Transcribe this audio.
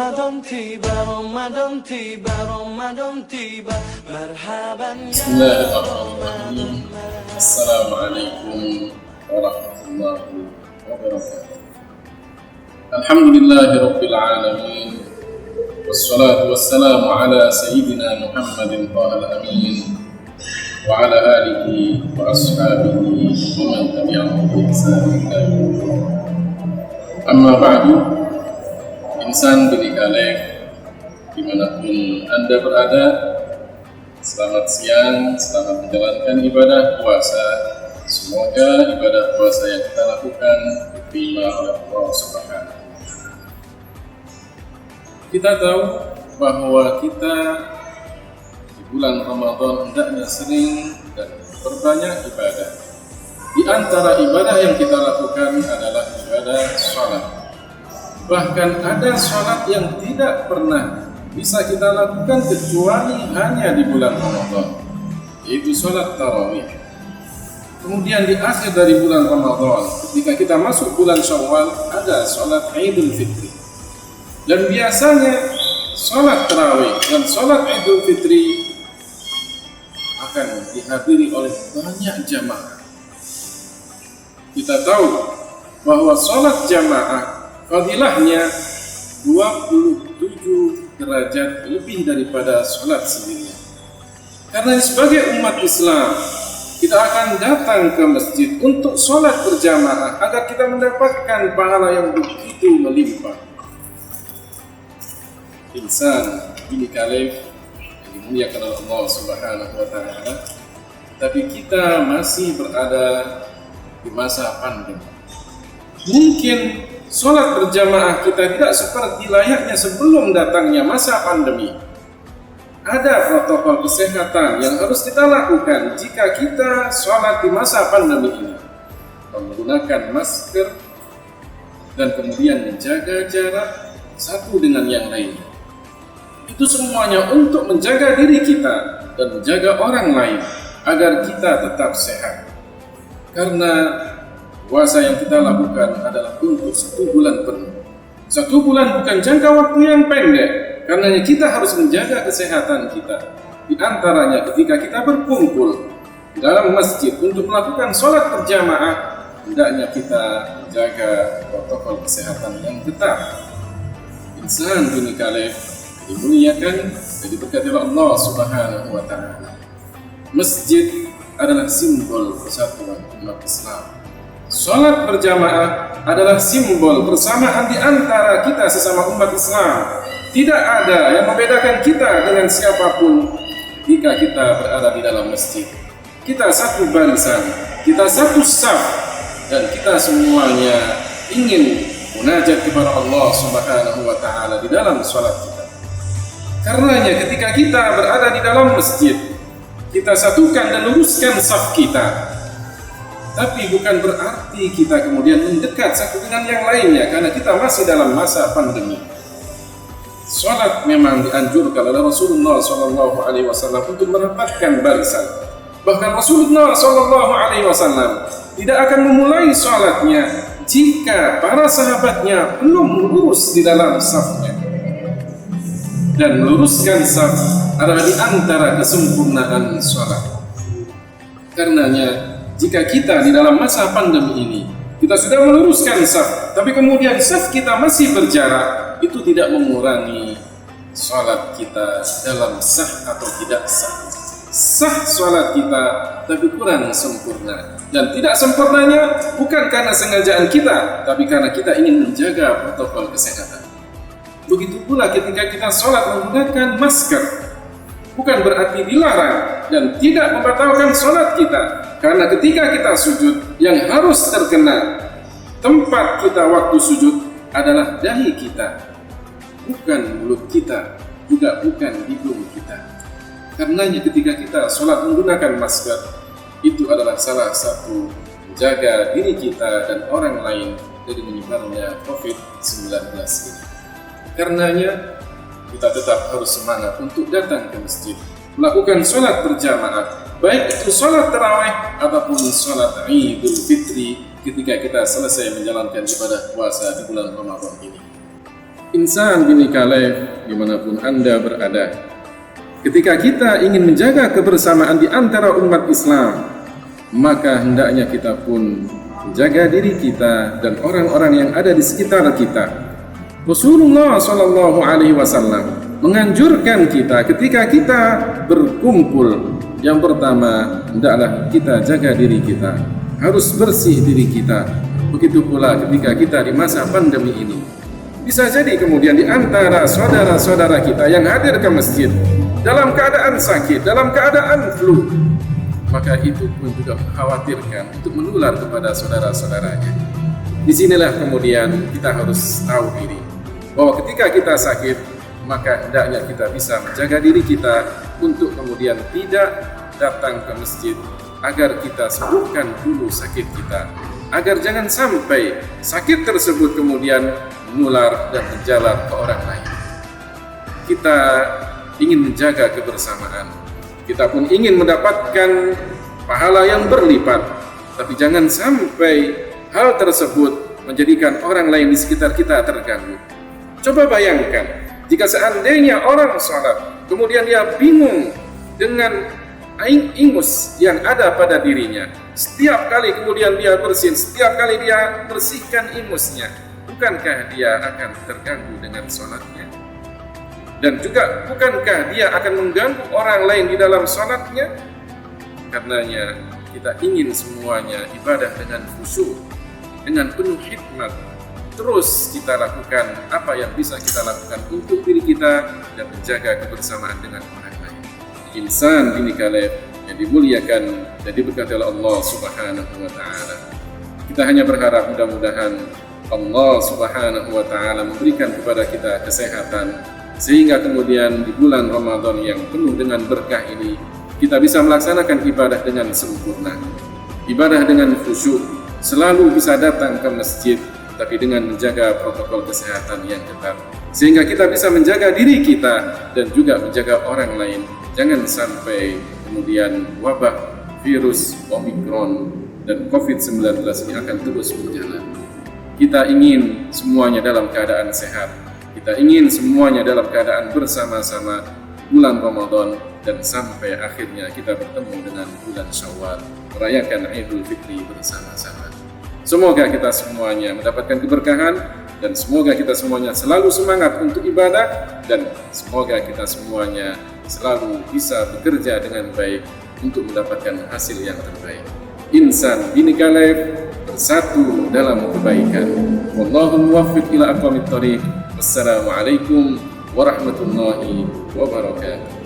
Ramadan tiba, Ramadan tiba, Ramadan tiba. Marhaban ya Bismillahirrahmanirrahim. Assalamualaikum warahmatullahi wabarakatuh. Alhamdulillahirabbil alamin. Wassalatu wassalamu ala sayyidina Muhammadin thahal amin wa ala alihi wa ashabihi wa man tabi'ahum bi ihsan ila yaumil. Amma ba'du. Insan bidikalek dimanapun Anda berada, selamat siang, selamat menjalankan ibadah puasa. Semoga ibadah puasa yang kita lakukan diterima oleh Allah Subhanahu. Kita tahu bahwa kita di bulan Ramadan hendaknya sering dan berbanyak ibadah. Di antara ibadah yang kita lakukan adalah ibadah sholat. Bahkan ada sholat yang tidak pernah bisa kita lakukan kecuali hanya di bulan Ramadan, yaitu sholat tarawih. Kemudian di akhir dari bulan Ramadan, ketika kita masuk bulan Syawal, ada sholat Idul Fitri. Dan biasanya sholat tarawih dan sholat Idul Fitri akan dihadiri oleh banyak jamaah. Kita tahu bahwa sholat jamaah fadilahnya 27 derajat lebih daripada sholat sendirian. Karena sebagai umat Islam, kita akan datang ke masjid untuk sholat berjamaah agar kita mendapatkan pahala yang begitu melimpah. Insan ini kalif yang dimuliakan oleh Allah Subhanahu wa Ta'ala, tapi kita masih berada di masa pandemi. Mungkin sholat berjamaah kita tidak seperti layaknya sebelum datangnya masa pandemi. Ada protokol kesehatan yang harus kita lakukan jika kita sholat di masa pandemi ini. Menggunakan masker dan kemudian menjaga jarak satu dengan yang lainnya. Itu semuanya untuk menjaga diri kita dan menjaga orang lain agar kita tetap sehat. Karena puasa yang kita lakukan adalah untuk 1 bulan penuh. 1 bulan bukan jangka waktu yang pendek. Karenanya kita harus menjaga kesehatan kita. Di antaranya ketika kita berkumpul di dalam masjid untuk melakukan sholat berjamaah, hendaknya kita menjaga protokol kesehatan yang ketat. Insan dunia kalif dimuliakan dan diberkati oleh Allah Subhanahu wa Ta'ala. Masjid adalah simbol persatuan umat Islam. Sholat berjamaah adalah simbol persamaan di antara kita sesama umat Islam. Tidak ada yang membedakan kita dengan siapapun jika kita berada di dalam masjid. Kita satu barisan, kita satu saf, dan kita semuanya ingin munajat kepada Allah Subhanahu wa Ta'ala di dalam sholat kita. Karenanya ketika kita berada di dalam masjid, kita satukan dan luruskan saf kita. Tapi bukan berarti kita kemudian mendekat satu dengan yang lainnya, karena kita masih dalam masa pandemi. Salat memang dianjurkan oleh Rasulullah SAW untuk merapatkan barisan. Bahkan Rasulullah SAW tidak akan memulai salatnya jika para sahabatnya belum lurus di dalam safnya. Dan meluruskan saf adalah di antara kesempurnaan salat. Karenanya jika kita di dalam masa pandemi ini kita sudah meluruskan saf, tapi kemudian saf kita masih berjarak, itu tidak mengurangi salat kita dalam sah atau tidak sah. Sah salat kita, tapi kurang sempurna. Dan tidak sempurnanya bukan karena sengajaan kita, tapi karena kita ingin menjaga protokol kesehatan. Begitu pula ketika kita salat menggunakan masker, bukan berarti dilarang dan tidak membatalkan salat kita. Karena ketika kita sujud, yang harus terkena tempat kita waktu sujud adalah dahi kita, bukan mulut kita, juga bukan hidung kita. Karenanya ketika kita sholat menggunakan masker, itu adalah salah satu menjaga diri kita dan orang lain dari menyebarnya COVID-19 ini. Karenanya kita tetap harus semangat untuk datang ke masjid, melakukan sholat berjamaah, baik itu sholat tarawih ataupun sholat Idul Fitri ketika kita selesai menjalankan ibadah puasa di bulan Ramadan ini. Insan Bhinneka Live dimanapun Anda berada, ketika kita ingin menjaga kebersamaan di antara umat Islam, maka hendaknya kita pun menjaga diri kita dan orang-orang yang ada di sekitar kita. Rasulullah Shallallahu Alaihi Wasallam menganjurkan kita ketika kita berkumpul, yang pertama hendaklah kita jaga diri kita, harus bersih diri kita. Begitu pula ketika kita di masa pandemi ini, bisa jadi kemudian di antara saudara-saudara kita yang hadir ke masjid dalam keadaan sakit, dalam keadaan flu, maka itu pun juga mengkhawatirkan untuk menular kepada saudara-saudaranya. Disinilah kemudian kita harus tahu diri bahwa ketika kita sakit, maka hendaknya kita bisa menjaga diri kita untuk kemudian tidak datang ke masjid, agar kita sembuhkan dulu sakit kita, agar jangan sampai sakit tersebut kemudian menular dan menjalar ke orang lain. Kita ingin menjaga kebersamaan, kita pun ingin mendapatkan pahala yang berlipat, tapi jangan sampai hal tersebut menjadikan orang lain di sekitar kita terganggu. Coba bayangkan, jika seandainya orang sholat, kemudian dia bingung dengan ingus yang ada pada dirinya. Setiap kali kemudian dia bersin, setiap kali dia bersihkan ingusnya, bukankah dia akan terganggu dengan sholatnya? Dan juga bukankah dia akan mengganggu orang lain di dalam sholatnya? Karenanya kita ingin semuanya ibadah dengan khusyuk, dengan penuh hikmat. Terus kita lakukan apa yang bisa kita lakukan untuk diri kita dan menjaga kebersamaan dengan orang lain. Insan Bhinneka Live yang dimuliakan dan diberkati oleh Allah Subhanahu wa Ta'ala. Kita hanya berharap mudah-mudahan Allah Subhanahu wa Ta'ala memberikan kepada kita kesehatan, sehingga kemudian di bulan Ramadan yang penuh dengan berkah ini kita bisa melaksanakan ibadah dengan sempurna, ibadah dengan khusyuk, selalu bisa datang ke masjid tapi dengan menjaga protokol kesehatan yang ketat, sehingga kita bisa menjaga diri kita dan juga menjaga orang lain. Jangan sampai kemudian wabah virus Omicron dan COVID-19 ini akan terus berjalan. Kita ingin semuanya dalam keadaan sehat, kita ingin semuanya dalam keadaan bersama-sama bulan Ramadan, dan sampai akhirnya kita bertemu dengan bulan Syawal, merayakan Idul Fitri bersama-sama. Semoga kita semuanya mendapatkan keberkahan, dan semoga kita semuanya selalu semangat untuk ibadah, dan semoga kita semuanya selalu bisa bekerja dengan baik untuk mendapatkan hasil yang terbaik. Insan Bhinneka Live, bersatu dalam kebaikan. Wallahu muwaffiq ila aqwamit thoriq. Wassalamualaikum warahmatullahi wabarakatuh.